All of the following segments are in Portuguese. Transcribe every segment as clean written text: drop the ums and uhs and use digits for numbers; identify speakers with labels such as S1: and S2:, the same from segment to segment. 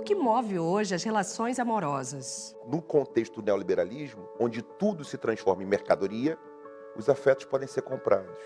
S1: O que move hoje as relações amorosas?
S2: No contexto do neoliberalismo, onde tudo se transforma em mercadoria, os afetos podem ser comprados.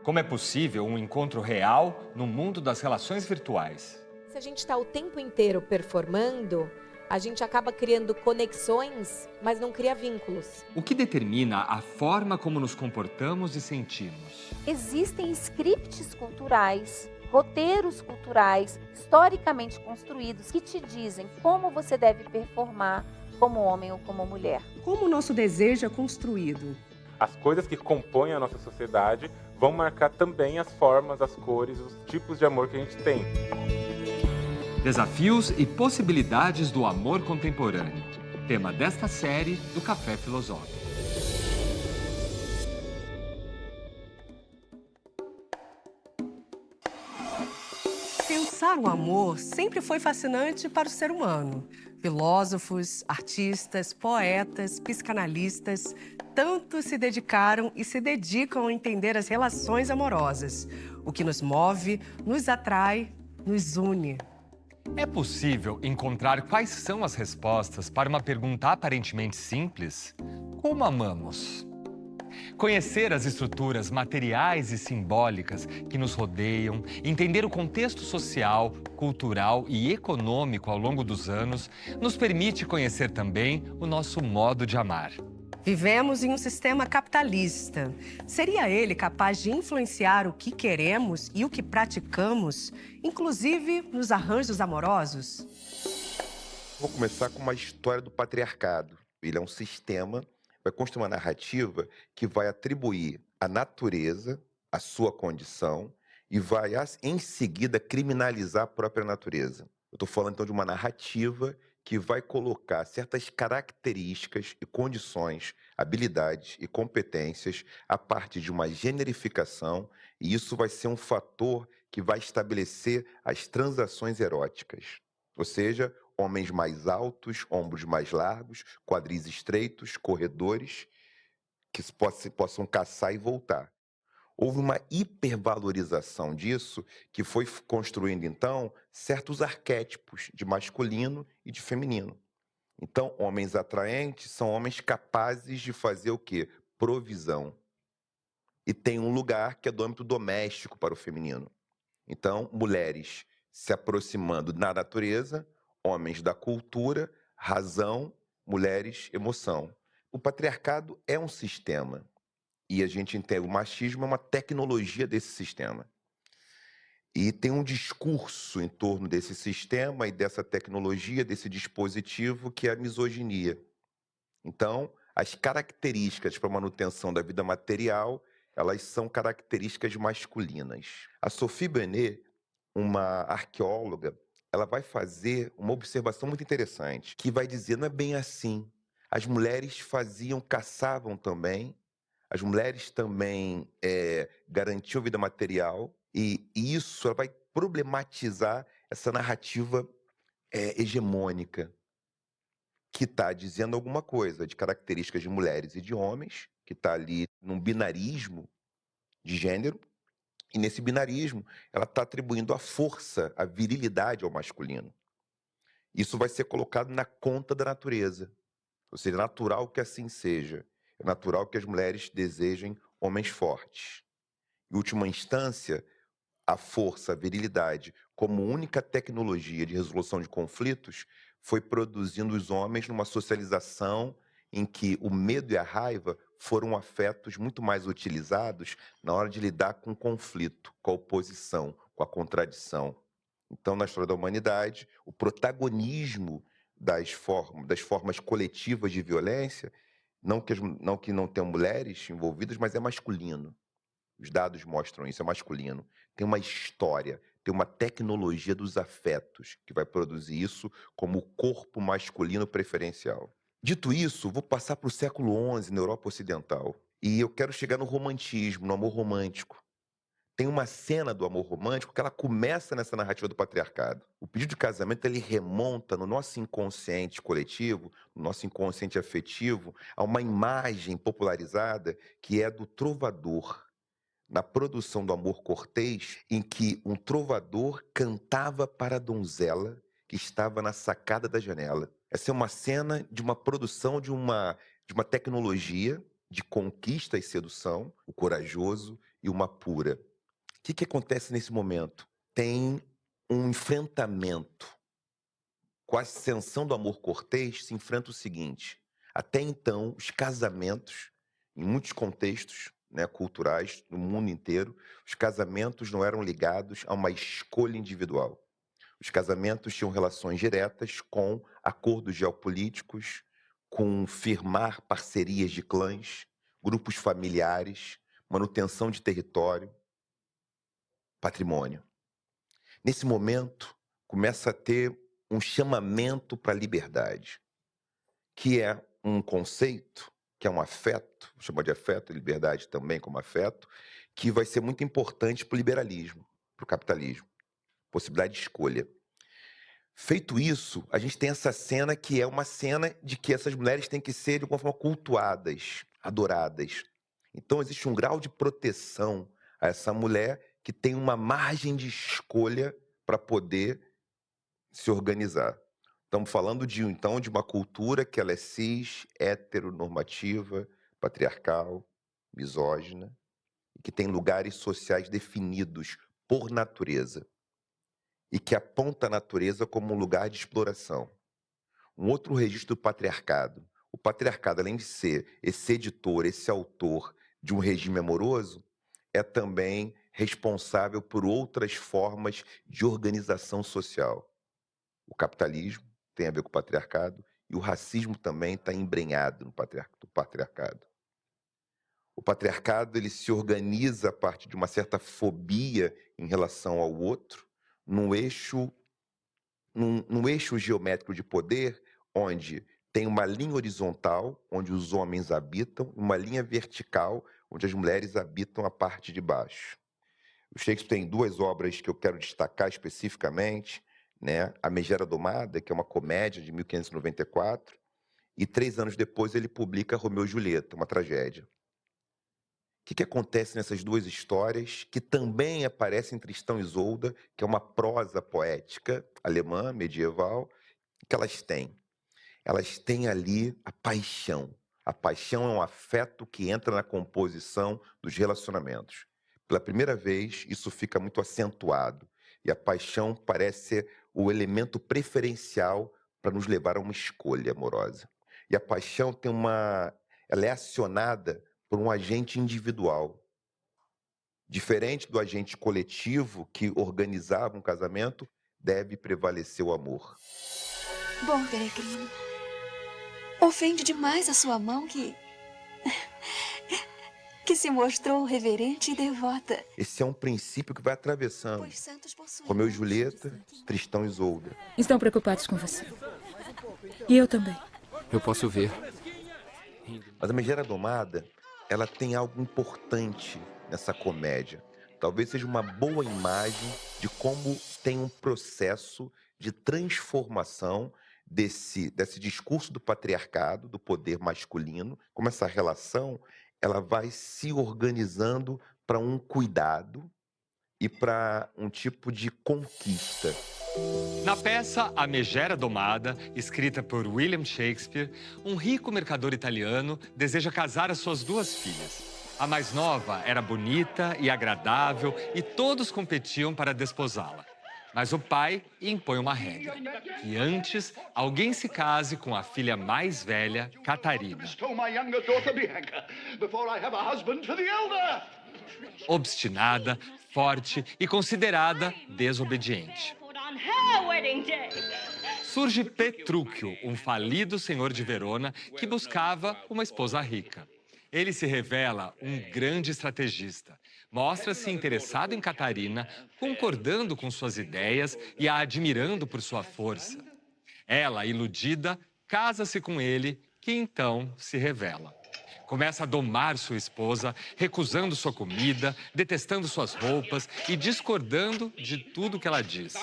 S3: Como é possível um encontro real no mundo das relações virtuais?
S4: Se a gente está o tempo inteiro performando, a gente acaba criando conexões, mas não cria vínculos.
S3: O que determina a forma como nos comportamos e sentimos?
S5: Existem scripts culturais, roteiros culturais, historicamente construídos, que te dizem como você deve performar como homem ou como mulher.
S1: Como o nosso desejo é construído?
S6: As coisas que compõem a nossa sociedade vão marcar também as formas, as cores, os tipos de amor que a gente tem.
S3: Desafios e possibilidades do amor contemporâneo. Tema desta série do Café Filosófico.
S1: Pensar o amor sempre foi fascinante para o ser humano. Filósofos, artistas, poetas, psicanalistas, tanto se dedicaram e se dedicam a entender as relações amorosas. O que nos move, nos atrai, nos une.
S3: É possível encontrar quais são as respostas para uma pergunta aparentemente simples? Como amamos? Conhecer as estruturas materiais e simbólicas que nos rodeiam, entender o contexto social, cultural e econômico ao longo dos anos, nos permite conhecer também o nosso modo de amar.
S1: Vivemos em um sistema capitalista. Seria ele capaz de influenciar o que queremos e o que praticamos, inclusive nos arranjos amorosos?
S2: Vou começar com uma história do patriarcado. Ele é um sistema, vai construir uma narrativa que vai atribuir à natureza a sua condição e vai, em seguida, criminalizar a própria natureza. Eu estou falando, então, de uma narrativa que vai colocar certas características e condições, habilidades e competências a partir de uma generificação, e isso vai ser um fator que vai estabelecer as transações eróticas. Ou seja, homens mais altos, ombros mais largos, quadris estreitos, corredores, que possam caçar e voltar. Houve uma hipervalorização disso, que foi construindo, então, certos arquétipos de masculino e de feminino. Então, homens atraentes são homens capazes de fazer o quê? Provisão. E tem um lugar que é do âmbito doméstico para o feminino. Então, mulheres se aproximando da natureza, homens da cultura, razão, mulheres, emoção. O patriarcado é um sistema. E a gente entende o machismo é uma tecnologia desse sistema. E tem um discurso em torno desse sistema e dessa tecnologia, desse dispositivo, que é a misoginia. Então, as características para a manutenção da vida material, elas são características masculinas. A Sophie Benet, uma arqueóloga, ela vai fazer uma observação muito interessante, que vai dizer, não é bem assim. As mulheres caçavam também, as mulheres também garantiam vida material, e isso ela vai problematizar essa narrativa hegemônica, que está dizendo alguma coisa de características de mulheres e de homens, que está ali num binarismo de gênero, e nesse binarismo ela está atribuindo a força, a virilidade ao masculino. Isso vai ser colocado na conta da natureza. Ou seja, é natural que assim seja. É natural que as mulheres desejem homens fortes. Em última instância, a força, a virilidade, como única tecnologia de resolução de conflitos, foi produzindo os homens numa socialização em que o medo e a raiva foram afetos muito mais utilizados na hora de lidar com o conflito, com a oposição, com a contradição. Então, na história da humanidade, o protagonismo das formas coletivas de violência, não que não tenham mulheres envolvidas, mas é masculino. Os dados mostram isso, é masculino. Tem uma história, tem uma tecnologia dos afetos que vai produzir isso como o corpo masculino preferencial. Dito isso, vou passar para o século XI, na Europa Ocidental. E eu quero chegar no romantismo, no amor romântico. Tem uma cena do amor romântico que ela começa nessa narrativa do patriarcado. O pedido de casamento, ele remonta no nosso inconsciente coletivo, no nosso inconsciente afetivo, a uma imagem popularizada que é do trovador, na produção do Amor Cortês, em que um trovador cantava para a donzela que estava na sacada da janela. Essa é uma cena de uma produção de uma tecnologia de conquista e sedução, o corajoso e uma pura. O que acontece nesse momento? Tem um enfrentamento. Com a ascensão do amor cortês, se enfrenta o seguinte: até então, os casamentos, em muitos contextos, né, culturais, no mundo inteiro, os casamentos não eram ligados a uma escolha individual. Os casamentos tinham relações diretas com acordos geopolíticos, com firmar parcerias de clãs, grupos familiares, manutenção de território, patrimônio. Nesse momento, começa a ter um chamamento para a liberdade, que é um conceito, que é um afeto, chama de afeto, liberdade também como afeto, que vai ser muito importante para o liberalismo, para o capitalismo. Possibilidade de escolha. Feito isso, a gente tem essa cena que é uma cena de que essas mulheres têm que ser, de alguma forma, cultuadas, adoradas. Então, existe um grau de proteção a essa mulher que tem uma margem de escolha para poder se organizar. Estamos falando de uma cultura que ela é cis, heteronormativa, patriarcal, misógina, e que tem lugares sociais definidos por natureza, e que aponta a natureza como um lugar de exploração. Um outro registro do patriarcado. O patriarcado, além de ser esse editor, esse autor de um regime amoroso, é também responsável por outras formas de organização social. O capitalismo tem a ver com o patriarcado e o racismo também está embrenhado no patriarcado. O patriarcado ele se organiza a partir de uma certa fobia em relação ao outro, num eixo geométrico de poder, onde tem uma linha horizontal, onde os homens habitam, e uma linha vertical, onde as mulheres habitam a parte de baixo. O Shakespeare tem duas obras que eu quero destacar especificamente, né? A Megera Domada, que é uma comédia de 1594, e 3 anos depois ele publica Romeu e Julieta, uma tragédia. O que acontece nessas duas histórias, que também aparecem em Tristão e Isolda, que é uma prosa poética alemã, medieval, que elas têm? Elas têm ali a paixão. A paixão é um afeto que entra na composição dos relacionamentos. Pela primeira vez, isso fica muito acentuado. E a paixão parece ser o elemento preferencial para nos levar a uma escolha amorosa. E a paixão ela é acionada por um agente individual. Diferente do agente coletivo que organizava um casamento, deve prevalecer o amor.
S7: Bom, peregrino, ofende demais a sua mão que se mostrou reverente e devota.
S2: Esse é um princípio que vai atravessando
S7: Pois santos possuem
S2: Romeu e
S7: muitos
S2: Julieta,
S7: santos.
S2: Tristão e Isolda.
S8: Estão preocupados com você. E eu também.
S9: Eu posso ver.
S2: Mas a Megera Domada, ela tem algo importante nessa comédia. Talvez seja uma boa imagem de como tem um processo de transformação desse discurso do patriarcado, do poder masculino, como essa relação ela vai se organizando para um cuidado e para um tipo de conquista.
S3: Na peça A Megera Domada, escrita por William Shakespeare, um rico mercador italiano deseja casar as suas 2 filhas. A mais nova era bonita e agradável e todos competiam para desposá-la. Mas o pai impõe uma regra, que antes alguém se case com a filha mais velha, Catarina. Obstinada, forte e considerada desobediente. Surge Petrúquio, um falido senhor de Verona que buscava uma esposa rica. Ele se revela um grande estrategista. Mostra-se interessado em Catarina, concordando com suas ideias e a admirando por sua força. Ela, iludida, casa-se com ele, que então se revela. Começa a domar sua esposa, recusando sua comida, detestando suas roupas e discordando de tudo que ela diz.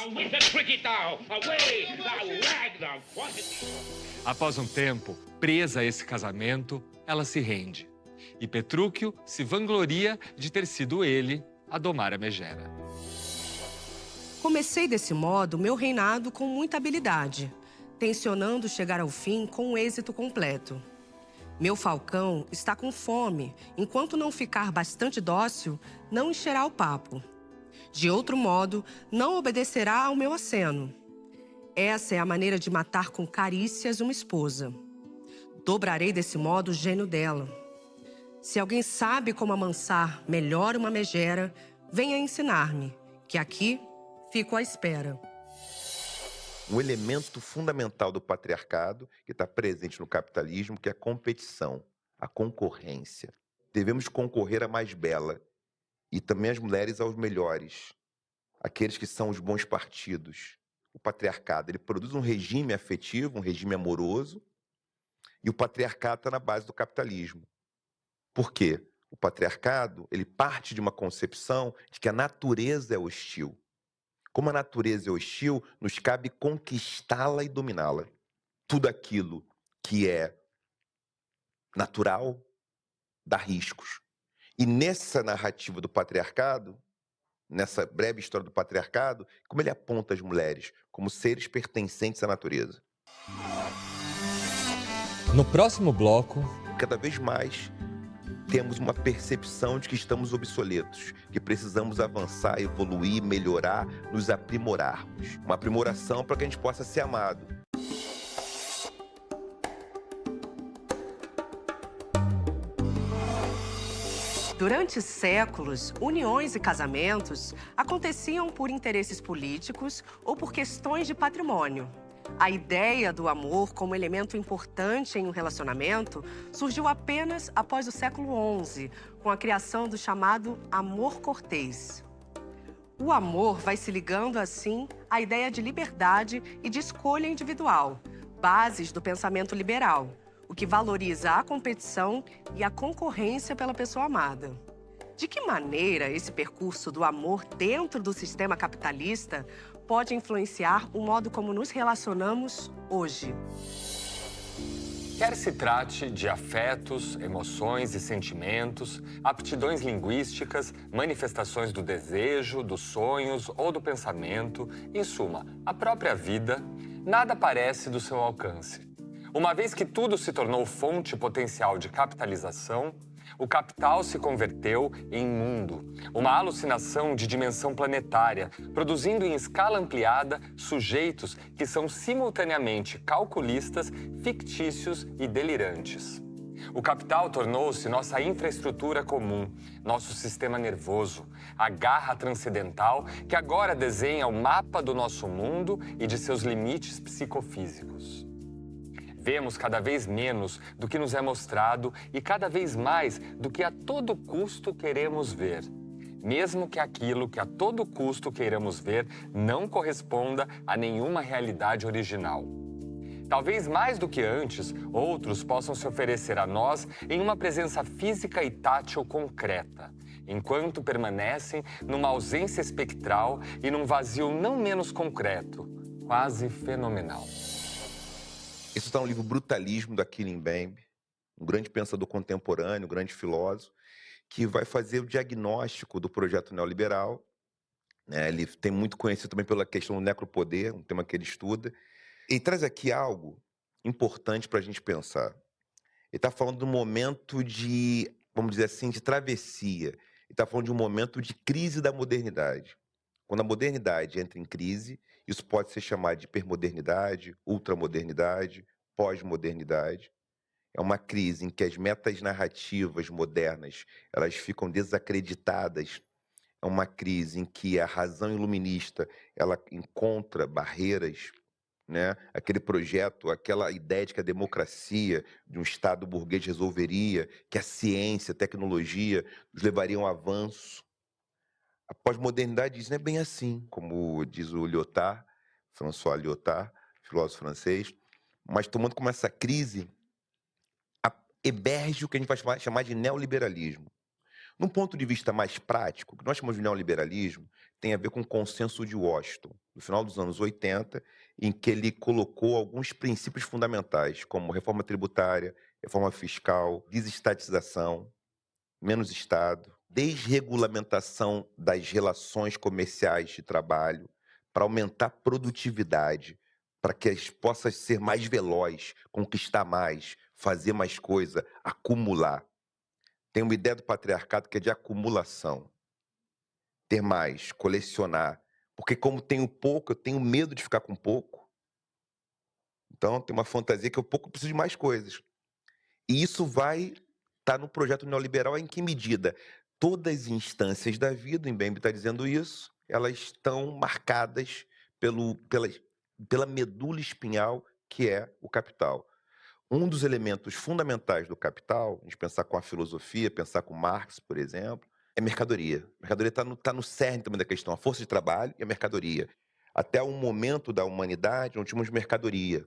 S3: Após um tempo, presa a esse casamento, ela se rende. E Petrúquio se vangloria de ter sido ele a domar a Megera.
S1: Comecei desse modo meu reinado com muita habilidade, tencionando chegar ao fim com um êxito completo. Meu falcão está com fome, enquanto não ficar bastante dócil, não encherá o papo. De outro modo, não obedecerá ao meu aceno. Essa é a maneira de matar com carícias uma esposa. Dobrarei desse modo o gênio dela. Se alguém sabe como amansar melhor uma megera, venha ensinar-me, que aqui fico à espera.
S2: Um elemento fundamental do patriarcado, que está presente no capitalismo, que é a competição, a concorrência. Devemos concorrer à mais bela, e também as mulheres aos melhores, aqueles que são os bons partidos. O patriarcado, ele produz um regime afetivo, um regime amoroso, e o patriarcado está na base do capitalismo. Por quê? O patriarcado, ele parte de uma concepção de que a natureza é hostil. Como a natureza é hostil, nos cabe conquistá-la e dominá-la. Tudo aquilo que é natural dá riscos. E nessa narrativa do patriarcado, nessa breve história do patriarcado, como ele aponta as mulheres como seres pertencentes à natureza.
S3: No próximo bloco,
S2: Cada vez mais temos uma percepção de que estamos obsoletos, que precisamos avançar, evoluir, melhorar, nos aprimorarmos. Uma aprimoração para que a gente possa ser amado.
S1: Durante séculos, uniões e casamentos aconteciam por interesses políticos ou por questões de patrimônio. A ideia do amor como elemento importante em um relacionamento surgiu apenas após o século XI, com a criação do chamado amor cortês. O amor vai se ligando, assim, à ideia de liberdade e de escolha individual, bases do pensamento liberal, o que valoriza a competição e a concorrência pela pessoa amada. De que maneira esse percurso do amor dentro do sistema capitalista pode influenciar o modo como nos relacionamos hoje?
S3: quer se trate de afetos, emoções e sentimentos, aptidões linguísticas, manifestações do desejo, dos sonhos ou do pensamento, em suma, a própria vida, nada parece do seu alcance. Uma vez que tudo se tornou fonte potencial de capitalização, o capital se converteu em mundo, uma alucinação de dimensão planetária, produzindo em escala ampliada sujeitos que são simultaneamente calculistas, fictícios e delirantes. O capital tornou-se nossa infraestrutura comum, nosso sistema nervoso, a garra transcendental que agora desenha o mapa do nosso mundo e de seus limites psicofísicos. Vemos cada vez menos do que nos é mostrado e cada vez mais do que a todo custo queremos ver. Mesmo que aquilo que a todo custo queiramos ver não corresponda a nenhuma realidade original. Talvez mais do que antes, outros possam se oferecer a nós em uma presença física e tátil concreta, enquanto permanecem numa ausência espectral e num vazio não menos concreto, quase fenomenal.
S2: Isso está no livro Brutalismo, da Killing Bembe, um grande pensador contemporâneo, um grande filósofo, que vai fazer o diagnóstico do projeto neoliberal. Ele tem muito conhecido também pela questão do necropoder, um tema que ele estuda. Ele traz aqui algo importante para a gente pensar. Ele está falando de um momento de, vamos dizer assim, de travessia. Ele está falando de um momento de crise da modernidade. Quando a modernidade entra em crise, isso pode ser chamado de hipermodernidade, ultramodernidade, pós-modernidade. É uma crise em que as metas narrativas modernas elas ficam desacreditadas. É uma crise em que a razão iluminista ela encontra barreiras, né? Aquele projeto, aquela ideia de que a democracia de um Estado burguês resolveria, que a ciência, a tecnologia nos levaria a um avanço. A pós-modernidade diz não é bem assim, como diz o Lyotard, François Lyotard, filósofo francês, mas tomando como essa crise, emerge o que a gente vai chamar de neoliberalismo. Num ponto de vista mais prático, o que nós chamamos de neoliberalismo tem a ver com o consenso de Washington, no final dos anos 80, em que ele colocou alguns princípios fundamentais, como reforma tributária, reforma fiscal, desestatização, menos Estado, desregulamentação das relações comerciais de trabalho, para aumentar a produtividade, para que possa ser mais veloz, conquistar mais, fazer mais coisa, acumular. Tem uma ideia do patriarcado que é de acumulação. Ter mais, colecionar. Porque como tenho pouco, eu tenho medo de ficar com pouco. Então, tem uma fantasia que eu pouco preciso de mais coisas. E isso vai estar no projeto neoliberal em que medida? Todas as instâncias da vida, o Mbembe está dizendo isso, elas estão marcadas pela medula espinhal que é o capital. Um dos elementos fundamentais do capital, a gente pensar com a filosofia, pensar com Marx, por exemplo, é mercadoria. A mercadoria está no cerne também da questão, a força de trabalho e a mercadoria. Até um momento da humanidade, não tínhamos mercadoria.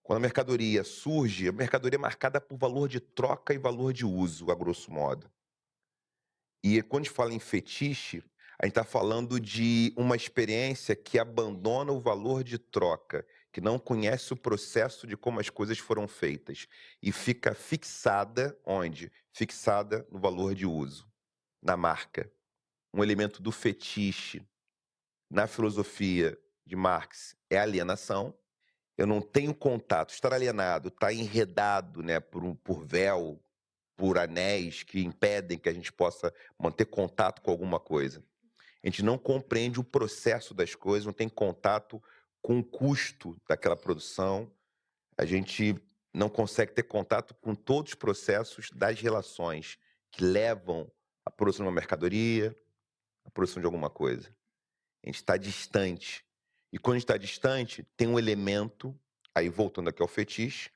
S2: Quando a mercadoria surge, a mercadoria é marcada por valor de troca e valor de uso, a grosso modo. E quando a gente fala em fetiche, a gente está falando de uma experiência que abandona o valor de troca, que não conhece o processo de como as coisas foram feitas e fica fixada, onde? Fixada no valor de uso, na marca. Um elemento do fetiche, na filosofia de Marx, é a alienação. Eu não tenho contato, estar alienado, estar enredado, né, por véu, por anéis que impedem que a gente possa manter contato com alguma coisa. A gente não compreende o processo das coisas, não tem contato com o custo daquela produção, a gente não consegue ter contato com todos os processos das relações que levam à produção de uma mercadoria, à produção de alguma coisa. A gente está distante. E quando a gente está distante, tem um elemento, aí voltando aqui ao fetiche,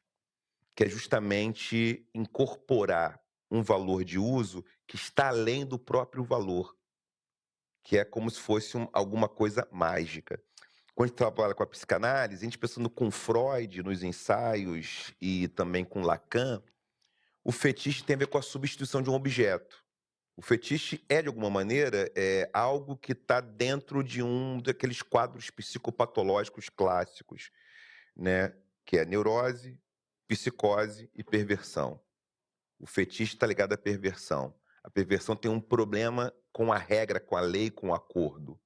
S2: que é justamente incorporar um valor de uso que está além do próprio valor, que é como se fosse alguma coisa mágica. Quando a gente trabalha com a psicanálise, a gente pensando com Freud nos ensaios e também com Lacan, o fetiche tem a ver com a substituição de um objeto. O fetiche é, de alguma maneira, algo que está dentro de um daqueles quadros psicopatológicos clássicos, né? Que é neurose, psicose e perversão. O fetiche está ligado à perversão. A perversão tem um problema com a regra, com a lei, com o acordo.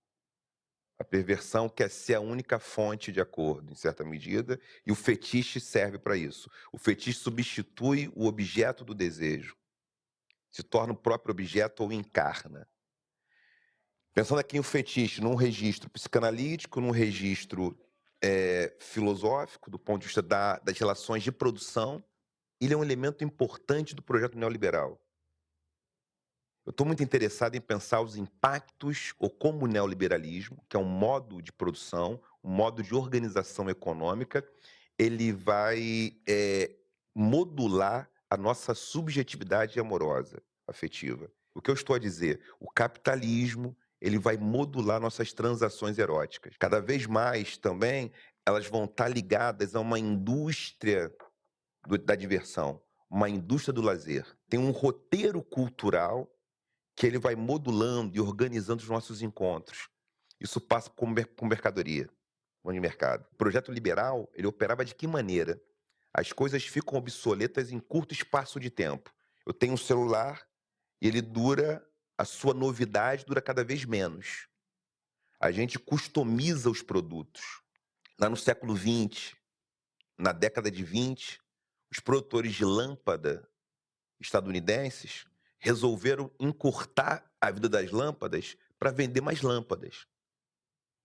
S2: A perversão quer ser a única fonte de acordo, em certa medida, e o fetiche serve para isso. O fetiche substitui o objeto do desejo. Se torna o próprio objeto ou encarna. Pensando aqui em o fetiche num registro psicanalítico, num registro filosófico, do ponto de vista das relações de produção, ele é um elemento importante do projeto neoliberal. Eu estou muito interessado em pensar os impactos, ou como o neoliberalismo, que é um modo de produção, um modo de organização econômica, ele vai modular a nossa subjetividade amorosa, afetiva. O que eu estou a dizer? O capitalismo, ele vai modular nossas transações eróticas. Cada vez mais, também, elas vão estar ligadas a uma indústria da diversão, uma indústria do lazer. Tem um roteiro cultural que ele vai modulando e organizando os nossos encontros. Isso passa com mercadoria, de mercado. O projeto liberal, ele operava de que maneira? As coisas ficam obsoletas em curto espaço de tempo. Eu tenho um celular e a sua novidade dura cada vez menos. A gente customiza os produtos. Lá no século XX, na década de 20, os produtores de lâmpada estadunidenses resolveram encurtar a vida das lâmpadas para vender mais lâmpadas.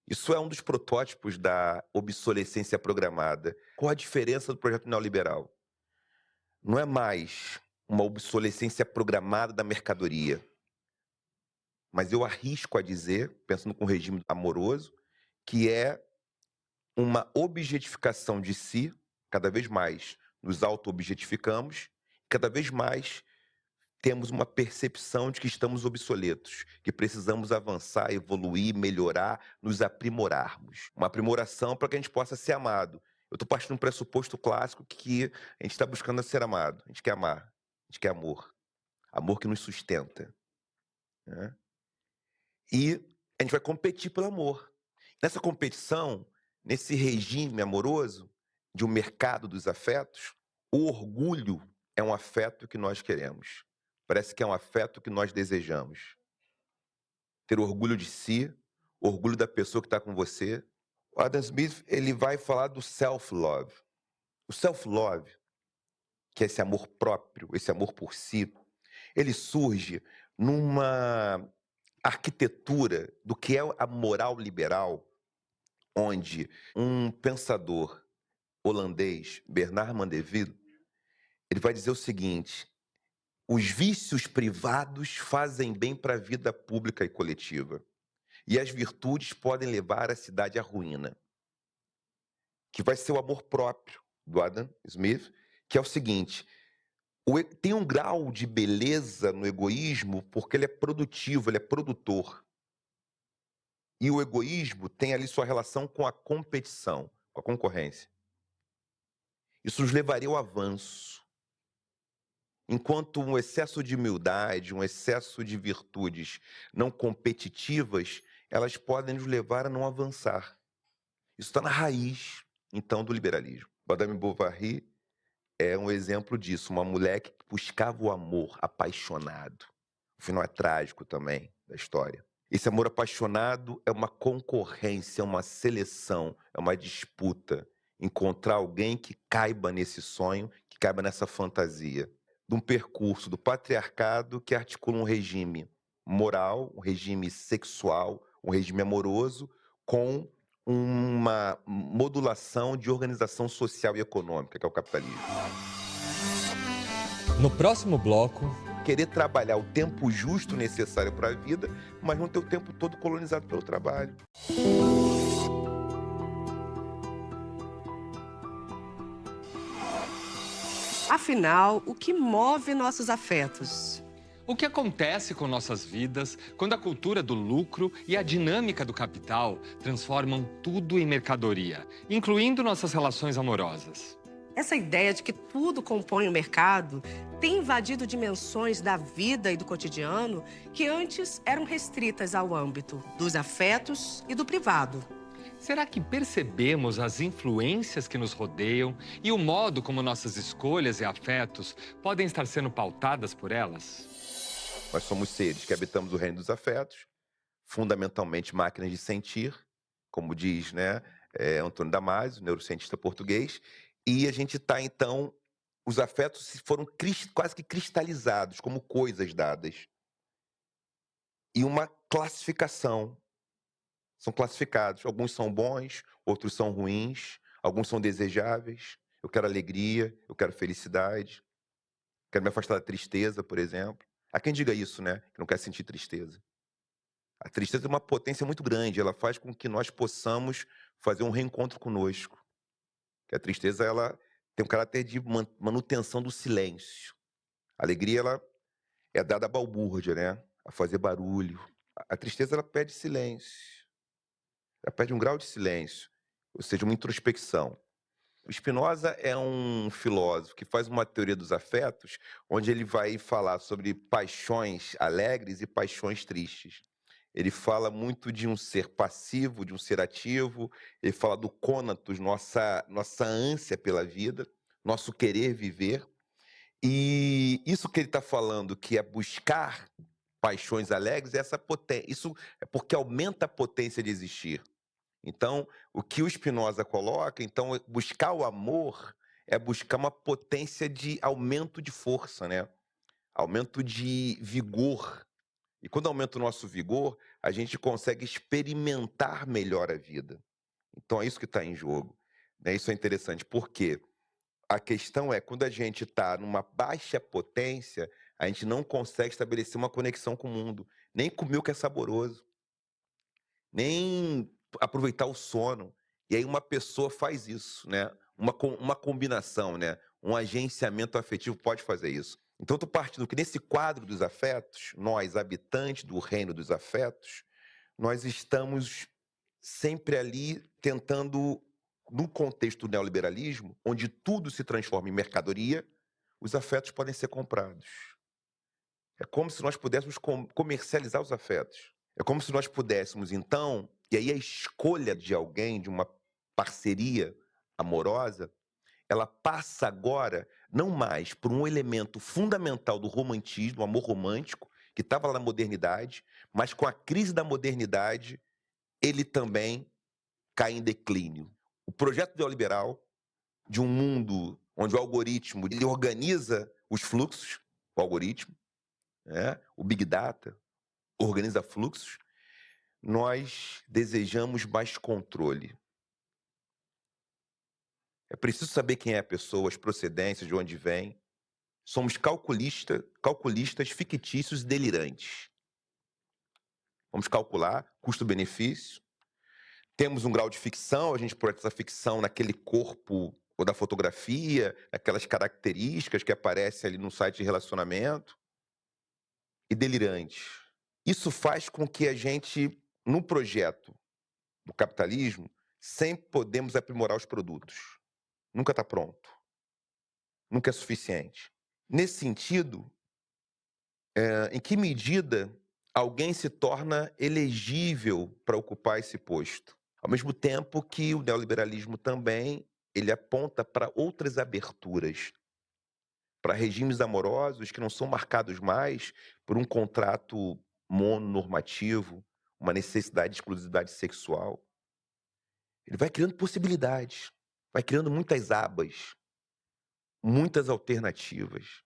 S2: Isso é um dos protótipos da obsolescência programada. Qual a diferença do projeto neoliberal? Não é mais uma obsolescência programada da mercadoria, mas eu arrisco a dizer, pensando com o regime amoroso, que é uma objetificação de si, cada vez mais nos auto-objetificamos, cada vez mais temos uma percepção de que estamos obsoletos, que precisamos avançar, evoluir, melhorar, nos aprimorarmos. Uma aprimoração para que a gente possa ser amado. Eu estou partindo de um pressuposto clássico que a gente está buscando ser amado. A gente quer amar, a gente quer amor. Amor que nos sustenta. Né? E a gente vai competir pelo amor. Nessa competição, nesse regime amoroso, de um mercado dos afetos, o orgulho é um afeto que nós queremos. Parece que é um afeto que nós desejamos. Ter orgulho de si, orgulho da pessoa que está com você. O Adam Smith, ele vai falar do self-love. O self-love, que é esse amor próprio, esse amor por si, ele surge numa arquitetura do que é a moral liberal, onde um pensador holandês, Bernard Mandeville, ele vai dizer o seguinte: os vícios privados fazem bem para a vida pública e coletiva, e as virtudes podem levar a cidade à ruína. Que vai ser o amor próprio do Adam Smith, que é o seguinte: tem um grau de beleza no egoísmo porque ele é produtivo, ele é produtor. E o egoísmo tem ali sua relação com a competição, com a concorrência. Isso nos levaria ao avanço. Enquanto um excesso de humildade, um excesso de virtudes não competitivas, elas podem nos levar a não avançar. Isso está na raiz, então, do liberalismo. Madame Bovary é um exemplo disso, uma mulher que buscava o amor apaixonado. O final é trágico também da história. Esse amor apaixonado é uma concorrência, é uma seleção, é uma disputa. Encontrar alguém que caiba nesse sonho, que caiba nessa fantasia. De um percurso do patriarcado que articula um regime moral, um regime sexual, um regime amoroso, com uma modulação de organização social e econômica, que é o capitalismo.
S3: No próximo bloco,
S2: Querer trabalhar o tempo justo necessário para a vida, mas não ter o tempo todo colonizado pelo trabalho.
S1: Afinal, o que move nossos afetos?
S3: o que acontece com nossas vidas quando a cultura do lucro e a dinâmica do capital transformam tudo em mercadoria, incluindo nossas relações amorosas?
S1: Essa ideia de que tudo compõe o mercado tem invadido dimensões da vida e do cotidiano que antes eram restritas ao âmbito dos afetos e do privado.
S3: Será que percebemos as influências que nos rodeiam e o modo como nossas escolhas e afetos podem estar sendo pautadas por elas?
S2: Nós somos seres que habitamos o reino dos afetos, fundamentalmente máquinas de sentir, como diz, Antônio Damasio, neurocientista português, e a gente está, então, os afetos foram quase que cristalizados como coisas dadas. E uma classificação. São classificados. Alguns são bons, outros são ruins, alguns são desejáveis. Eu quero alegria, eu quero felicidade, quero me afastar da tristeza, por exemplo. Há quem diga isso, que não quer sentir tristeza. A tristeza é uma potência muito grande, ela faz com que nós possamos fazer um reencontro conosco. Que a tristeza, ela tem um caráter de manutenção do silêncio. A alegria, ela é dada à balbúrdia, a fazer barulho. A tristeza, ela pede silêncio. Ela pede um grau de silêncio, ou seja, uma introspecção. O Spinoza é um filósofo que faz uma teoria dos afetos, onde ele vai falar sobre paixões alegres e paixões tristes. Ele fala muito de um ser passivo, de um ser ativo. Ele fala do cônatos, nossa ânsia pela vida, nosso querer viver. E isso que ele está falando, que é buscar paixões alegres, isso é porque aumenta a potência de existir. Então, o que o Spinoza coloca, então, buscar o amor é buscar uma potência de aumento de força, aumento de vigor. E quando aumenta o nosso vigor, a gente consegue experimentar melhor a vida. Então, é isso que está em jogo. Isso é interessante, porque a questão é, quando a gente está numa baixa potência, a gente não consegue estabelecer uma conexão com o mundo. Nem comer o que é saboroso. Nem aproveitar o sono. E aí uma pessoa faz isso, uma combinação, um agenciamento afetivo pode fazer isso. Então, estou partindo que nesse quadro dos afetos, nós, habitantes do reino dos afetos, nós estamos sempre ali tentando, no contexto do neoliberalismo, onde tudo se transforma em mercadoria, os afetos podem ser comprados. É como se nós pudéssemos comercializar os afetos. É como se nós pudéssemos, então, e aí a escolha de alguém, de uma parceria amorosa, ela passa agora não mais por um elemento fundamental do romantismo, do amor romântico, que estava lá na modernidade, mas com a crise da modernidade, ele também cai em declínio. O projeto neoliberal de um mundo onde o algoritmo ele organiza os fluxos, o algoritmo, né? O Big Data organiza fluxos, nós desejamos mais controle. É preciso saber quem é a pessoa, as procedências, de onde vem. Somos calculistas fictícios e delirantes. Vamos calcular custo-benefício. Temos um grau de ficção, a gente projeta essa ficção naquele corpo ou da fotografia, aquelas características que aparecem ali no site de relacionamento. E delirante. Isso faz com que a gente, no projeto do capitalismo, sempre podemos aprimorar os produtos. Nunca está pronto. Nunca é suficiente. Nesse sentido, em que medida alguém se torna elegível para ocupar esse posto? Ao mesmo tempo que o neoliberalismo também ele aponta para outras aberturas, para regimes amorosos que não são marcados mais por um contrato mononormativo, uma necessidade de exclusividade sexual. Ele vai criando possibilidades, vai criando muitas abas, muitas alternativas.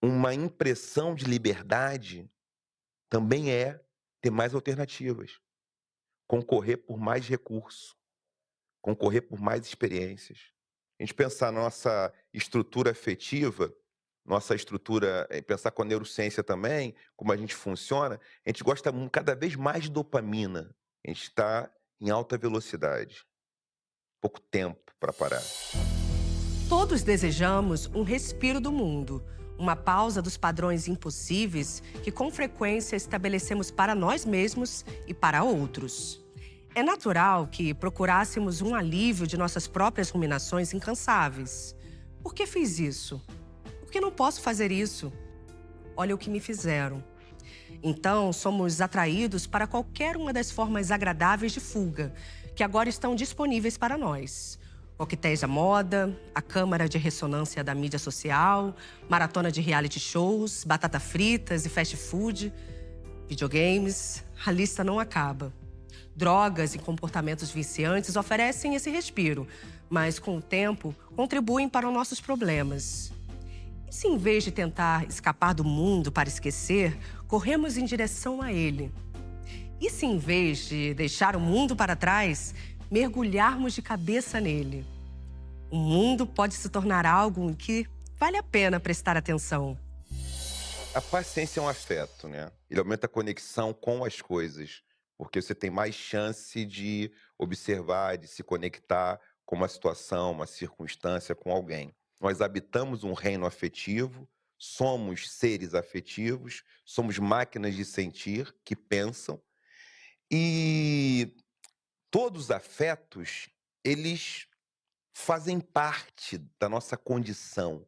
S2: Uma impressão de liberdade também é ter mais alternativas, concorrer por mais recursos, concorrer por mais experiências. A gente pensar na nossa estrutura afetiva, nossa estrutura, pensar com a neurociência também, como a gente funciona, a gente gosta cada vez mais de dopamina. A gente está em alta velocidade. Pouco tempo para parar.
S1: Todos desejamos um respiro do mundo, uma pausa dos padrões impossíveis que com frequência estabelecemos para nós mesmos e para outros. É natural que procurássemos um alívio de nossas próprias ruminações incansáveis. Por que fiz isso? Por que não posso fazer isso? Olha o que me fizeram. Então, somos atraídos para qualquer uma das formas agradáveis de fuga, que agora estão disponíveis para nós. Coquetéis da moda, a câmara de ressonância da mídia social, maratona de reality shows, batata fritas e fast food, videogames, a lista não acaba. Drogas e comportamentos viciantes oferecem esse respiro, mas com o tempo contribuem para os nossos problemas. E se em vez de tentar escapar do mundo para esquecer, corremos em direção a ele? E se em vez de deixar o mundo para trás, mergulharmos de cabeça nele? O mundo pode se tornar algo em que vale a pena prestar atenção.
S2: A paciência é um afeto, né? Ele aumenta a conexão com as coisas, porque você tem mais chance de observar, de se conectar com uma situação, uma circunstância, com alguém. Nós habitamos um reino afetivo, somos seres afetivos, somos máquinas de sentir que pensam, e todos os afetos, eles fazem parte da nossa condição.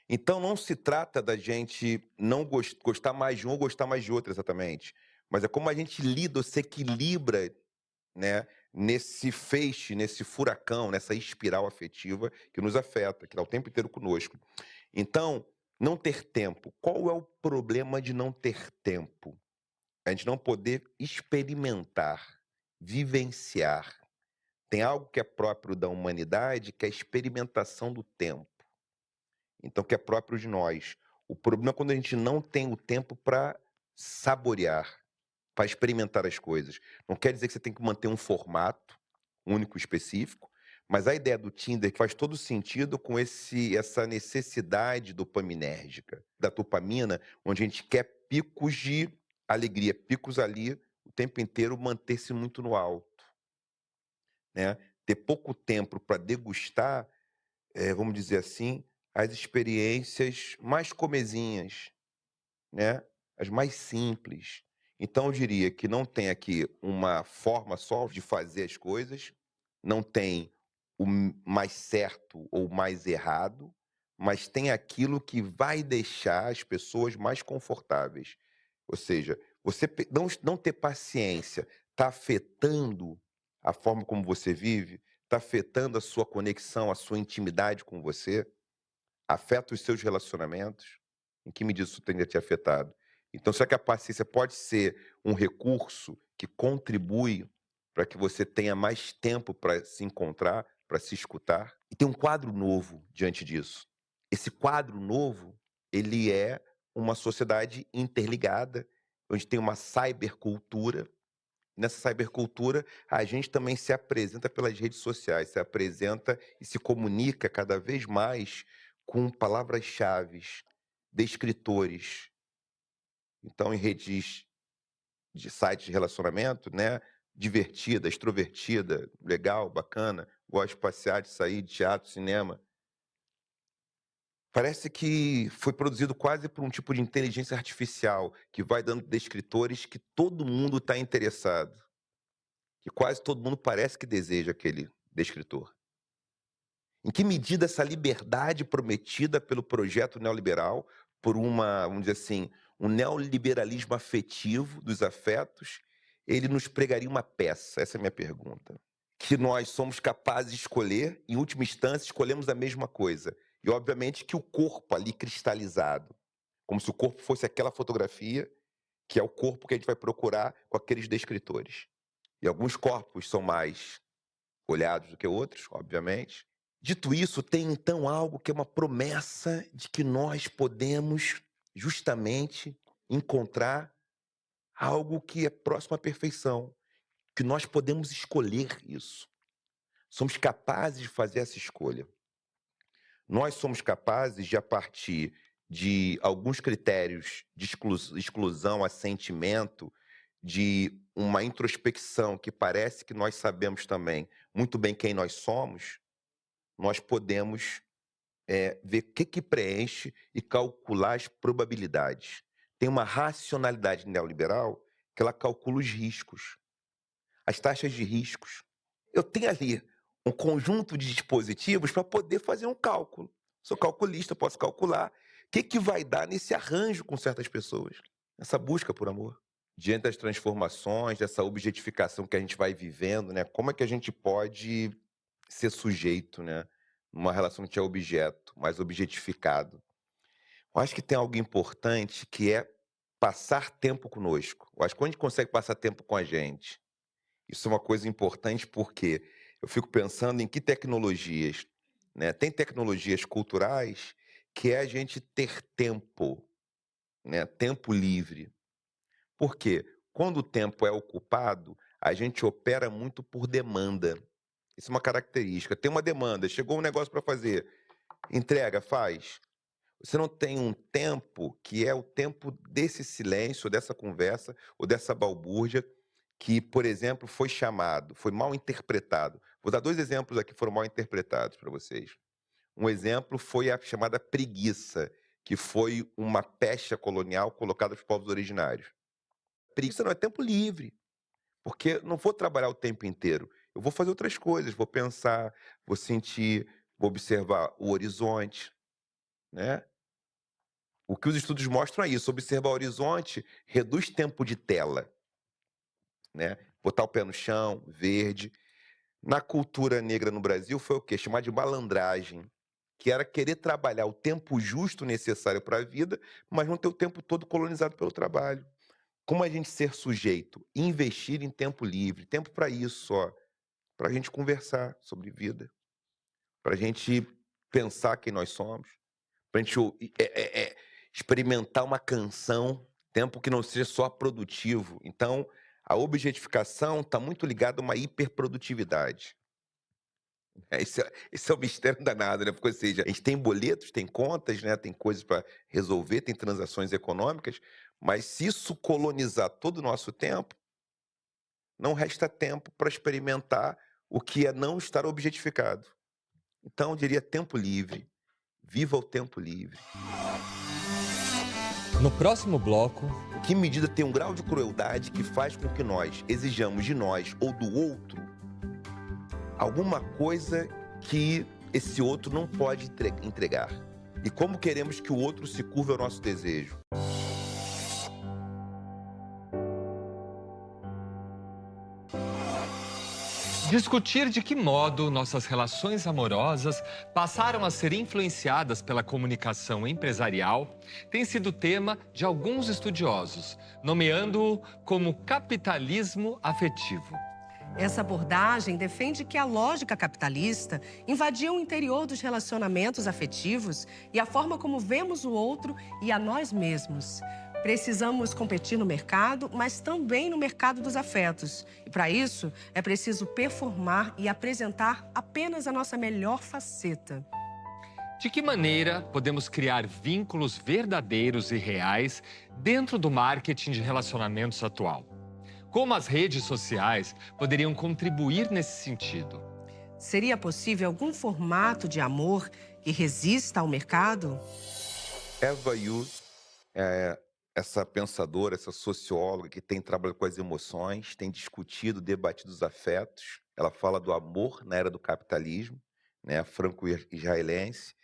S2: Então não se trata da gente não gostar mais de um ou gostar mais de outro exatamente, mas é como a gente lida, se equilibra, né, nesse feixe, nesse furacão, nessa espiral afetiva que nos afeta, que está o tempo inteiro conosco. Então, não ter tempo. Qual é o problema de não ter tempo? A gente não poder experimentar, vivenciar. Tem algo que é próprio da humanidade, que é a experimentação do tempo. Então, que é próprio de nós. O problema é quando a gente não tem o tempo para saborear, para experimentar as coisas. Não quer dizer que você tem que manter um formato único, específico, mas a ideia do Tinder que faz todo sentido com essa necessidade dopaminérgica, da dopamina, onde a gente quer picos de alegria, picos ali, o tempo inteiro manter-se muito no alto. Né? Ter pouco tempo para degustar, vamos dizer assim, as experiências mais comezinhas, né? As mais simples. Então, eu diria que não tem aqui uma forma só de fazer as coisas, não tem o mais certo ou mais errado, mas tem aquilo que vai deixar as pessoas mais confortáveis. Ou seja, você não ter paciência está afetando a forma como você vive, está afetando a sua conexão, a sua intimidade com você, afeta os seus relacionamentos. Em que medida isso tem te afetado? Então, será que a paciência pode ser um recurso que contribui para que você tenha mais tempo para se encontrar, para se escutar? E tem um quadro novo diante disso. Esse quadro novo, ele é uma sociedade interligada, onde tem uma cybercultura. Nessa cybercultura, a gente também se apresenta pelas redes sociais, se apresenta e se comunica cada vez mais com palavras-chave, descritores. Então, em redes de sites de relacionamento, né? Divertida, extrovertida, legal, bacana, gosto de passear, de sair, de teatro, cinema. Parece que foi produzido quase por um tipo de inteligência artificial que vai dando descritores que todo mundo está interessado. Que quase todo mundo parece que deseja aquele descritor. Em que medida essa liberdade prometida pelo projeto neoliberal, por vamos dizer assim, um neoliberalismo afetivo dos afetos, ele nos pregaria uma peça? Essa é a minha pergunta. Que nós somos capazes de escolher, em última instância, escolhemos a mesma coisa. E, obviamente, que o corpo ali cristalizado, como se o corpo fosse aquela fotografia, que é o corpo que a gente vai procurar com aqueles descritores. E alguns corpos são mais olhados do que outros, obviamente. Dito isso, tem então algo que é uma promessa de que nós podemos justamente encontrar algo que é próximo à perfeição, que nós podemos escolher isso. Somos capazes de fazer essa escolha. Nós somos capazes de, a partir de alguns critérios de exclusão, assentimento, de uma introspecção que parece que nós sabemos também muito bem quem nós somos, nós podemos ver o que preenche e calcular as probabilidades. Tem uma racionalidade neoliberal que ela calcula os riscos, as taxas de riscos. Eu tenho ali um conjunto de dispositivos para poder fazer um cálculo. Sou calculista, posso calcular o que vai dar nesse arranjo com certas pessoas, essa busca por amor. Diante das transformações, dessa objetificação que a gente vai vivendo, né? Como é que a gente pode ser sujeito, né? Numa relação que é objeto, mais objetificado. Eu acho que tem algo importante que é passar tempo conosco. Eu acho que quando a gente consegue passar tempo com a gente, isso é uma coisa importante porque eu fico pensando em que tecnologias, né? Tem tecnologias culturais que é a gente ter tempo, né? Tempo livre. Por quê? Quando o tempo é ocupado, a gente opera muito por demanda. Isso é uma característica. Tem uma demanda, chegou um negócio para fazer, entrega, faz. Você não tem um tempo que é o tempo desse silêncio, dessa conversa, ou dessa balbúrdia, que, por exemplo, foi chamado, foi mal interpretado. Vou dar 2 exemplos aqui que foram mal interpretados para vocês. Um exemplo foi a chamada preguiça, que foi uma pecha colonial colocada para os povos originários. Preguiça não é tempo livre, porque não vou trabalhar o tempo inteiro. Eu vou fazer outras coisas, vou pensar, vou sentir, vou observar o horizonte, né? O que os estudos mostram é isso, observar o horizonte reduz tempo de tela, né? Botar o pé no chão, verde. Na cultura negra no Brasil foi o quê? Chamar de malandragem, que era querer trabalhar o tempo justo necessário para a vida, mas não ter o tempo todo colonizado pelo trabalho. Como a gente ser sujeito, investir em tempo livre, tempo para isso, para a gente conversar sobre vida, para a gente pensar quem nós somos, para a gente experimentar uma canção, tempo que não seja só produtivo. Então, a objetificação está muito ligada a uma hiperprodutividade. Esse é o mistério danado, né? Porque, ou seja, a gente tem boletos, tem contas, né? Tem coisas para resolver, tem transações econômicas, mas se isso colonizar todo o nosso tempo, não resta tempo para experimentar o que é não estar objetificado. Então, eu diria tempo livre. Viva o tempo livre.
S3: No próximo bloco,
S2: Em que medida tem um grau de crueldade que faz com que nós exijamos de nós ou do outro alguma coisa que esse outro não pode entregar? E como queremos que o outro se curve ao nosso desejo?
S3: Discutir de que modo nossas relações amorosas passaram a ser influenciadas pela comunicação empresarial tem sido tema de alguns estudiosos, nomeando-o como capitalismo afetivo.
S1: Essa abordagem defende que a lógica capitalista invadiu o interior dos relacionamentos afetivos e a forma como vemos o outro e a nós mesmos. Precisamos competir no mercado, mas também no mercado dos afetos. E para isso, é preciso performar e apresentar apenas a nossa melhor faceta.
S3: De que maneira podemos criar vínculos verdadeiros e reais dentro do marketing de relacionamentos atual? Como as redes sociais poderiam contribuir nesse sentido?
S1: Seria possível algum formato de amor que resista ao mercado?
S2: Eva Yu é essa pensadora, essa socióloga que tem trabalhado com as emoções, tem discutido, debatido os afetos. Ela fala do amor na era do capitalismo, né, franco-israelense,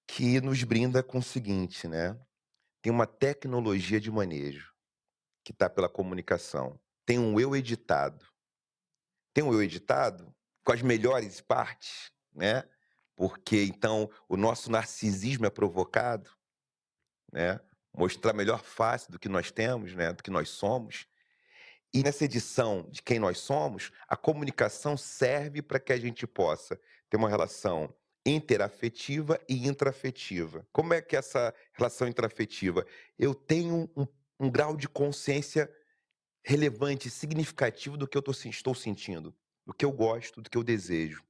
S2: que nos brinda com o seguinte, né? Tem uma tecnologia de manejo que está pela comunicação. Tem um eu editado. Tem um eu editado com as melhores partes, né? Porque então o nosso narcisismo é provocado, né? Mostrar a melhor face do que nós temos, né? Do que nós somos. E nessa edição de quem nós somos, a comunicação serve para que a gente possa ter uma relação interafetiva e intraafetiva. Como é que é essa relação intraafetiva? Eu tenho um grau de consciência relevante, significativo do que eu estou sentindo, do que eu gosto, do que eu desejo.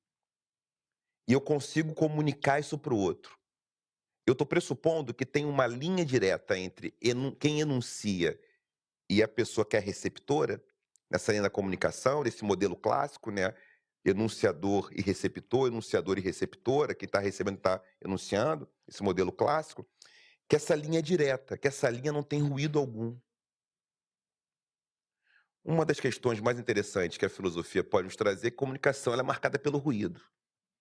S2: E eu consigo comunicar isso para o outro. Eu estou pressupondo que tem uma linha direta entre quem enuncia e a pessoa que é receptora, nessa linha da comunicação, nesse modelo clássico, né? Enunciador e receptora, quem está recebendo está enunciando, esse modelo clássico, que essa linha é direta, que essa linha não tem ruído algum. Uma das questões mais interessantes que a filosofia pode nos trazer é que a comunicação ela é marcada pelo ruído,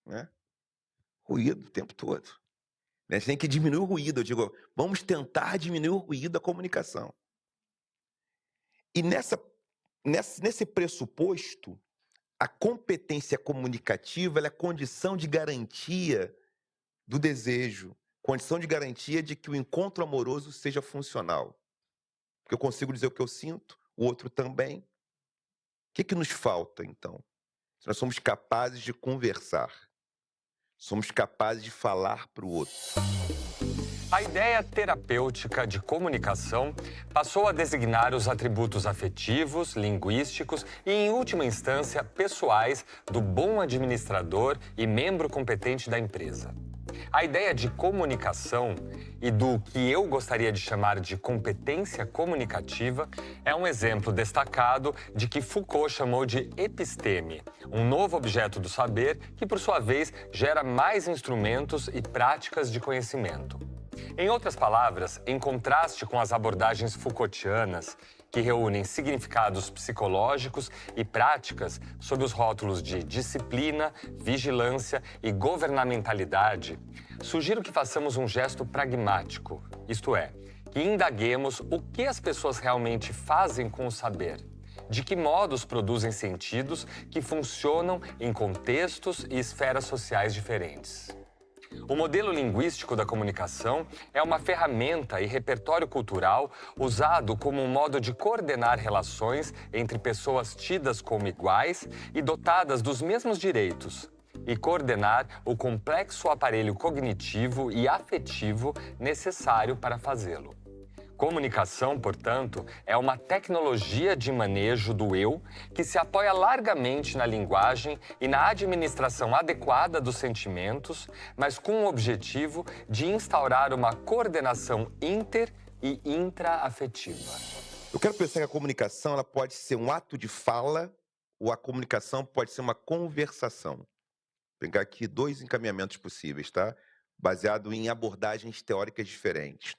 S2: né? Ruído o tempo todo. A gente tem que diminuir o ruído. Eu digo, vamos tentar diminuir o ruído da comunicação. E nesse pressuposto, a competência comunicativa ela é condição de garantia do desejo, condição de garantia de que o encontro amoroso seja funcional. Porque eu consigo dizer o que eu sinto, o outro também. O que nos falta, então? Se nós somos capazes de conversar, somos capazes de falar para o outro.
S3: A ideia terapêutica de comunicação passou a designar os atributos afetivos, linguísticos e, em última instância, pessoais do bom administrador e membro competente da empresa. A ideia de comunicação e do que eu gostaria de chamar de competência comunicativa é um exemplo destacado de que Foucault chamou de episteme, um novo objeto do saber que, por sua vez, gera mais instrumentos e práticas de conhecimento. Em outras palavras, em contraste com as abordagens Foucaultianas, que reúnem significados psicológicos e práticas sob os rótulos de disciplina, vigilância e governamentalidade, sugiro que façamos um gesto pragmático, isto é, que indaguemos o que as pessoas realmente fazem com o saber, de que modos produzem sentidos que funcionam em contextos e esferas sociais diferentes. O modelo linguístico da comunicação é uma ferramenta e repertório cultural usado como um modo de coordenar relações entre pessoas tidas como iguais e dotadas dos mesmos direitos, e coordenar o complexo aparelho cognitivo e afetivo necessário para fazê-lo. Comunicação, portanto, é uma tecnologia de manejo do eu que se apoia largamente na linguagem e na administração adequada dos sentimentos, mas com o objetivo de instaurar uma coordenação inter- e intraafetiva.
S2: Eu quero pensar que a comunicação ela pode ser um ato de fala ou a comunicação pode ser uma conversação. Vou pegar aqui 2 encaminhamentos possíveis, tá? Baseado em abordagens teóricas diferentes.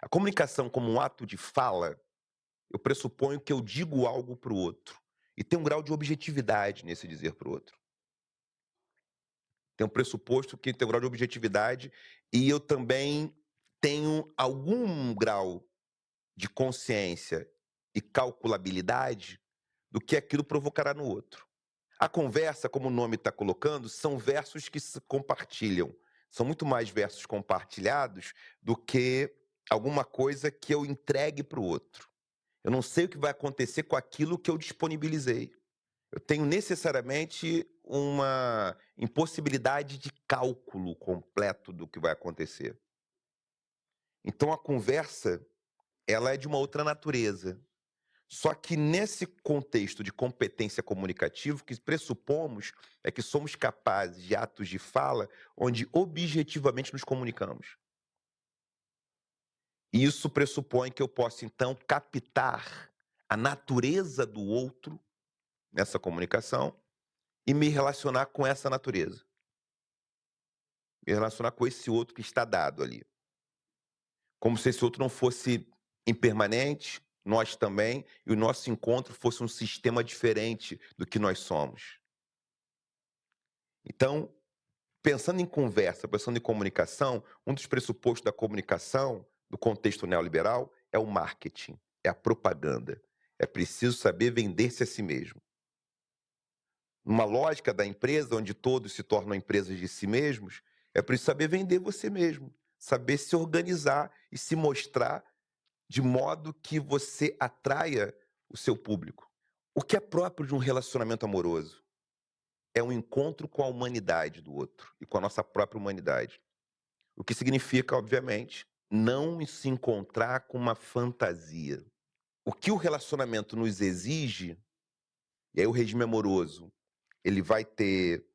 S2: A comunicação como um ato de fala, eu pressuponho que eu digo algo para o outro. E tem um grau de objetividade nesse dizer para o outro. Tem um pressuposto que tem um grau de objetividade e eu também tenho algum grau de consciência e calculabilidade do que aquilo provocará no outro. A conversa, como o nome está colocando, são versos que se compartilham. São muito mais versos compartilhados do que alguma coisa que eu entregue para o outro. Eu não sei o que vai acontecer com aquilo que eu disponibilizei. Eu tenho necessariamente uma impossibilidade de cálculo completo do que vai acontecer. Então a conversa, ela é de uma outra natureza. Só que nesse contexto de competência comunicativa, o que pressupomos é que somos capazes de atos de fala onde objetivamente nos comunicamos. E isso pressupõe que eu possa, então, captar a natureza do outro nessa comunicação e me relacionar com essa natureza. Me relacionar com esse outro que está dado ali. Como se esse outro não fosse impermanente, nós também, e o nosso encontro fosse um sistema diferente do que nós somos. Então, pensando em conversa, pensando em comunicação, um dos pressupostos da comunicação, do contexto neoliberal, é o marketing, é a propaganda. É preciso saber vender-se a si mesmo. Numa lógica da empresa, onde todos se tornam empresas de si mesmos, é preciso saber vender você mesmo, saber se organizar e se mostrar de modo que você atraia o seu público. O que é próprio de um relacionamento amoroso é um encontro com a humanidade do outro e com a nossa própria humanidade. O que significa, obviamente, não se encontrar com uma fantasia. O que o relacionamento nos exige, e aí o regime amoroso, ele vai ter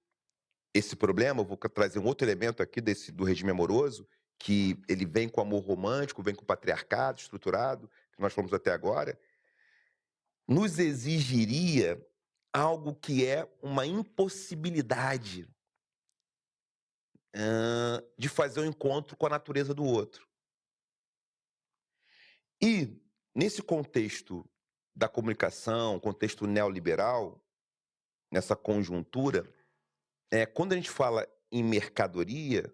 S2: esse problema. Eu vou trazer um outro elemento aqui do regime amoroso, que ele vem com amor romântico, vem com patriarcado estruturado, que nós falamos até agora, nos exigiria algo que é uma impossibilidade de fazer um encontro com a natureza do outro. E, nesse contexto da comunicação, contexto neoliberal, nessa conjuntura, quando a gente fala em mercadoria,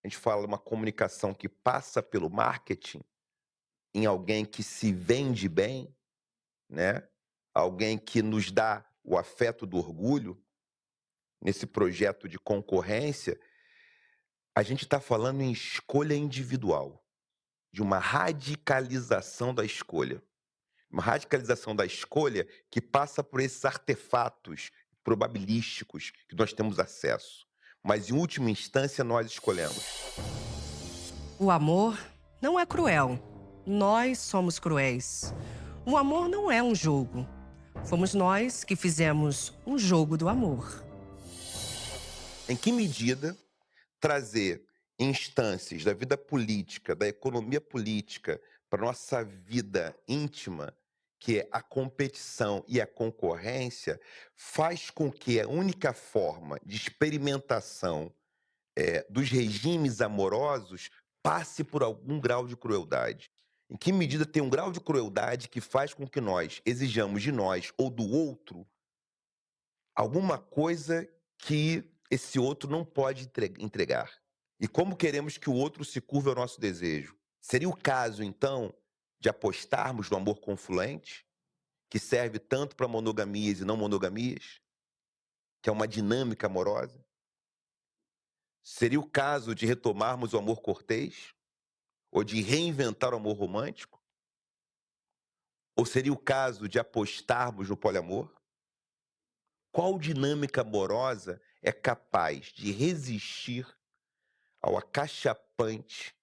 S2: a gente fala uma comunicação que passa pelo marketing, em alguém que se vende bem, né? Alguém que nos dá o afeto do orgulho, nesse projeto de concorrência, a gente está falando em escolha individual, de uma radicalização da escolha. Uma radicalização da escolha que passa por esses artefatos probabilísticos que nós temos acesso. Mas, em última instância, nós escolhemos.
S1: O amor não é cruel. Nós somos cruéis. O amor não é um jogo. Fomos nós que fizemos um jogo do amor.
S2: Em que medida trazer instâncias da vida política, da economia política, para a nossa vida íntima, que é a competição e a concorrência, faz com que a única forma de experimentação dos regimes amorosos passe por algum grau de crueldade? Em que medida tem um grau de crueldade que faz com que nós exijamos de nós ou do outro alguma coisa que esse outro não pode entregar? E como queremos que o outro se curve ao nosso desejo? Seria o caso, então, de apostarmos no amor confluente, que serve tanto para monogamias e não monogamias, que é uma dinâmica amorosa? Seria o caso de retomarmos o amor cortês? Ou de reinventar o amor romântico? Ou seria o caso de apostarmos no poliamor? Qual dinâmica amorosa é capaz de resistir ao acachapante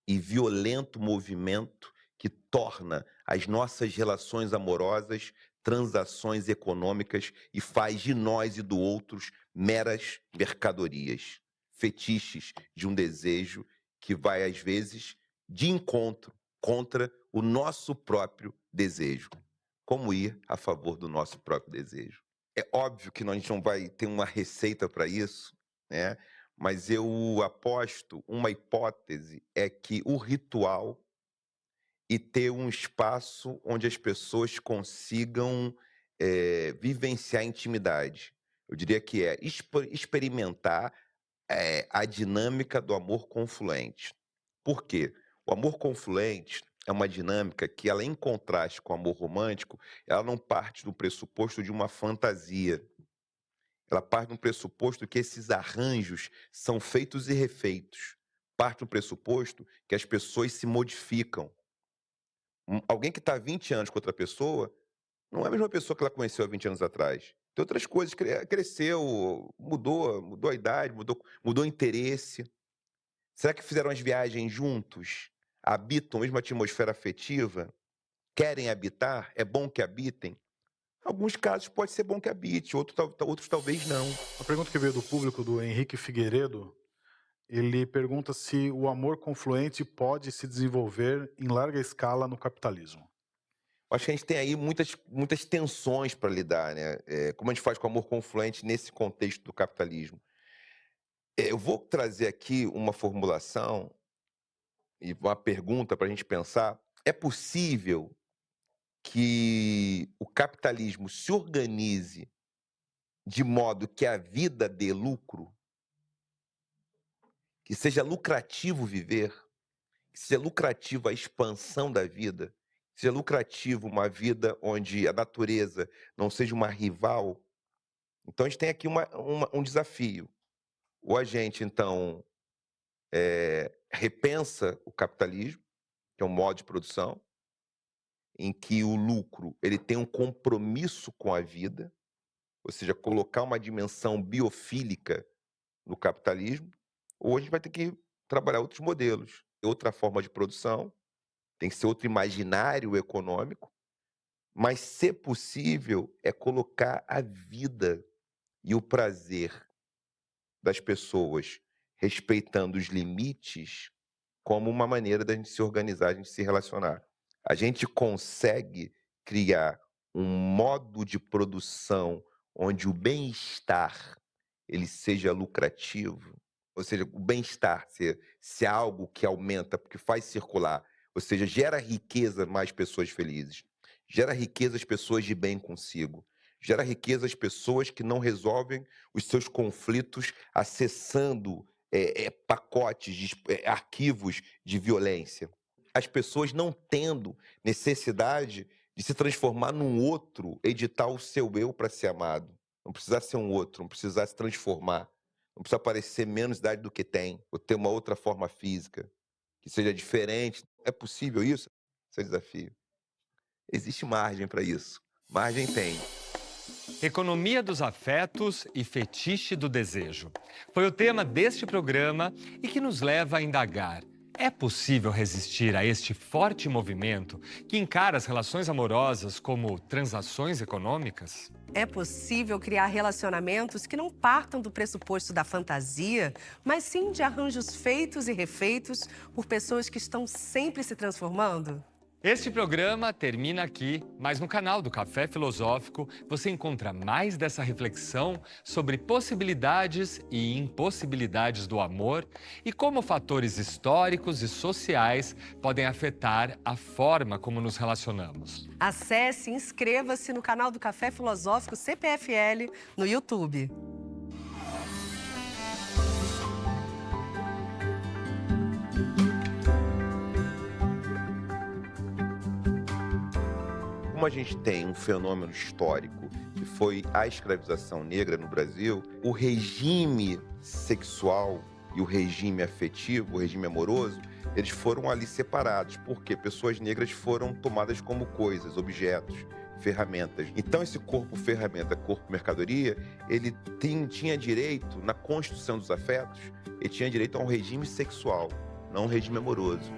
S2: e violento movimento que torna as nossas relações amorosas transações econômicas e faz de nós e do outros meras mercadorias, fetiches de um desejo que vai, às vezes, de encontro contra o nosso próprio desejo? Como ir a favor do nosso próprio desejo? É óbvio que a gente não vai ter uma receita para isso, né? Mas eu aposto, uma hipótese é que o ritual e ter um espaço onde as pessoas consigam vivenciar a intimidade. Eu diria que é experimentar a dinâmica do amor confluente. Por quê? O amor confluente é uma dinâmica que, ela, em contraste com o amor romântico, ela não parte do pressuposto de uma fantasia. ela parte de um pressuposto que esses arranjos são feitos e refeitos. Parte do pressuposto que as pessoas se modificam. Alguém que está há 20 anos com outra pessoa não é a mesma pessoa que ela conheceu há 20 anos atrás. Tem outras coisas, cresceu, mudou a idade, mudou o interesse. Será que fizeram as viagens juntos? Habitam a mesma atmosfera afetiva? Querem habitar? É bom que habitem? Em alguns casos pode ser bom que habite, outros talvez não.
S9: A pergunta que veio do público, do Henrique Figueiredo, ele pergunta se o amor confluente pode se desenvolver em larga escala no capitalismo.
S2: Acho que a gente tem aí muitas tensões para lidar, né? Como a gente faz com o amor confluente nesse contexto do capitalismo. Eu vou trazer aqui uma formulação e uma pergunta para a gente pensar. É possível que o capitalismo se organize de modo que a vida dê lucro? Que seja lucrativo viver? Que seja lucrativo a expansão da vida? Que seja lucrativo uma vida onde a natureza não seja uma rival? Então, a gente tem aqui um desafio. Ou a gente, então, repensa o capitalismo, que é um modo de produção, em que o lucro ele tem um compromisso com a vida, ou seja, colocar uma dimensão biofílica no capitalismo, ou a gente vai ter que trabalhar outros modelos, outra forma de produção, tem que ser outro imaginário econômico, mas, se possível, é colocar a vida e o prazer das pessoas, respeitando os limites, como uma maneira da gente se organizar, a gente se relacionar. A gente consegue criar um modo de produção onde o bem-estar ele seja lucrativo, ou seja, o bem-estar ser algo que aumenta, porque faz circular, ou seja, gera riqueza mais pessoas felizes, gera riqueza às pessoas de bem consigo, gera riqueza às pessoas que não resolvem os seus conflitos acessando pacotes, arquivos de violência. As pessoas não tendo necessidade de se transformar num outro, editar o seu eu para ser amado. Não precisar ser um outro, não precisar se transformar, não precisa parecer menos idade do que tem, ou ter uma outra forma física, que seja diferente. É possível isso? Esse é o desafio. Existe margem para isso. Margem tem.
S3: Economia dos afetos e fetiche do desejo. Foi o tema deste programa e que nos leva a indagar. É possível resistir a este forte movimento que encara as relações amorosas como transações econômicas?
S1: É possível criar relacionamentos que não partam do pressuposto da fantasia, mas sim de arranjos feitos e refeitos por pessoas que estão sempre se transformando?
S3: Este programa termina aqui, mas no canal do Café Filosófico você encontra mais dessa reflexão sobre possibilidades e impossibilidades do amor e como fatores históricos e sociais podem afetar a forma como nos relacionamos.
S1: Acesse e inscreva-se no canal do Café Filosófico CPFL no YouTube.
S2: Como a gente tem um fenômeno histórico que foi a escravização negra no Brasil, o regime sexual e o regime afetivo, o regime amoroso, eles foram ali separados, porque pessoas negras foram tomadas como coisas, objetos, ferramentas. Então esse corpo ferramenta, corpo mercadoria, ele tinha direito, na construção dos afetos, ele tinha direito a um regime sexual, não um regime amoroso.